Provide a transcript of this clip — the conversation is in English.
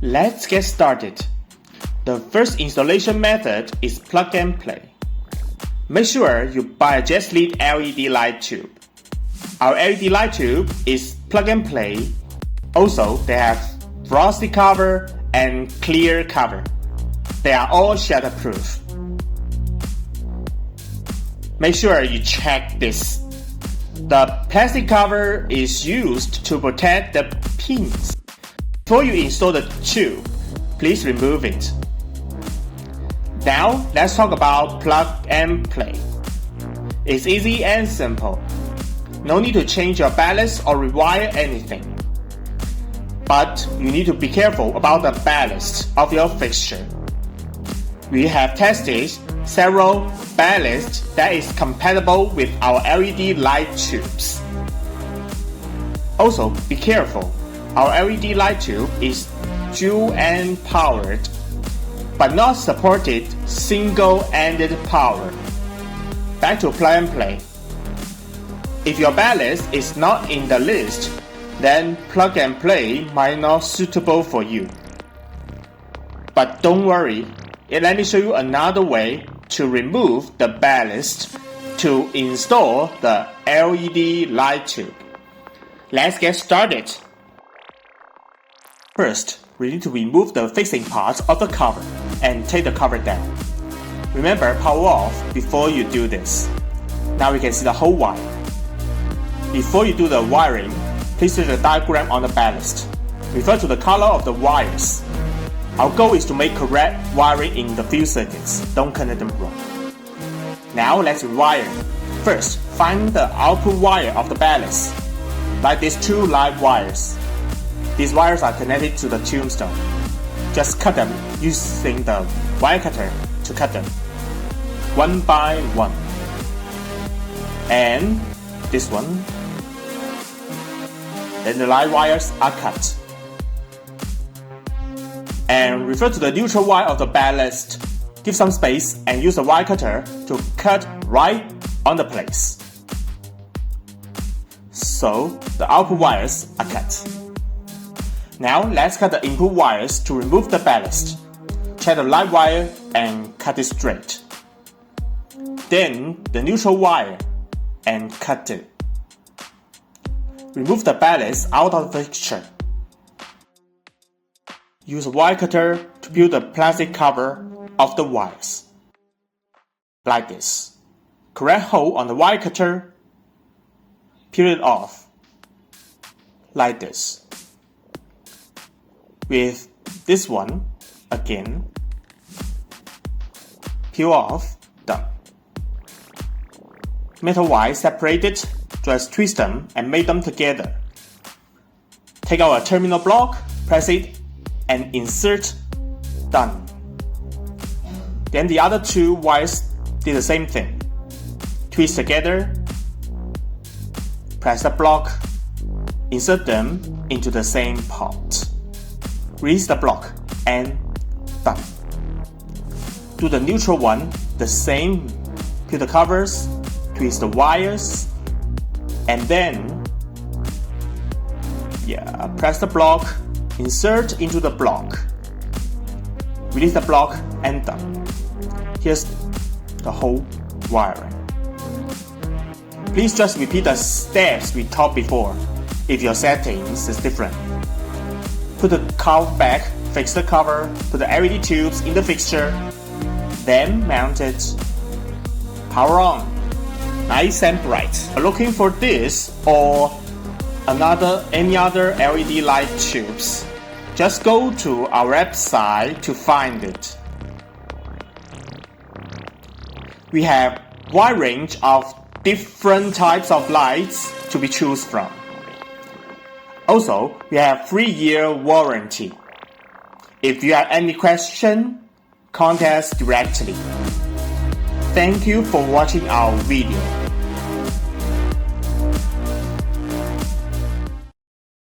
Let's get started. The first installation method is plug and play. Make sure you buy a JESLED LED light tube. Our LED light tube is plug and play. Also, they have frosty cover and clear cover. They are all shatterproof. Make sure you check this. The plastic cover is used to protect the pins. Before you install the tube, please remove it. Now, let's talk about plug and play. It's easy and simple. No need to change your ballast or rewire anything. But you need to be careful about the ballast of your fixture. We have tested several ballasts that is compatible with our LED light tubes. Also, be careful. Our LED light tube is dual-end powered, but not supported single-ended power. Back to plug and play. If your ballast is not in the list, then plug and play might not suitable for you. But don't worry, let me show you another way to remove the ballast to install the LED light tube. Let's get started. First, we need to remove the fixing part of the cover and take the cover down. Remember, power off before you do this. Now we can see the whole wire. Before you do the wiring, please see the diagram on the ballast. Refer to the color of the wires. Our goal is to make correct wiring in the few seconds. Don't connect them wrong. Now let's rewire. First, find the output wire of the ballast. Like these two live wires. These wires are connected to the tombstone. Just cut them using the wire cutter to cut them, one by one. And this one. Then the live wires are cut. And refer to the neutral wire of the ballast. Give some space and use the wire cutter to cut right on the place. So the output wires are cut. Now let's cut the input wires to remove the ballast. Check the live wire and cut it straight. Then the neutral wire and cut it. Remove the ballast out of the fixture. Use a wire cutter to peel the plastic cover of the wires. Like this. Correct hole on the wire cutter. Peel it off. Like this. With this one, again, peel off the metal wires separated, just twist them and make them together. Take out a terminal block, press it, and insert. Done. Then the other two wires did the same thing. Twist together, press the block, insert them into the same part. Release the block and done. Do the neutral one the same. Peel the covers, twist the wires, and then press the block, insert into the block. Release the block and done. Here's the whole wiring. Please just repeat the steps we taught before if your settings is different. Put the cover back, fix the cover, put the LED tubes in the fixture, then mount it. Power on. Nice and bright. Looking for this or any other LED light tubes, just go to our website to find it. We have a wide range of different types of lights to be choose from. Also, we have 3-year warranty. If you have any question, contact us directly. Thank you for watching our video.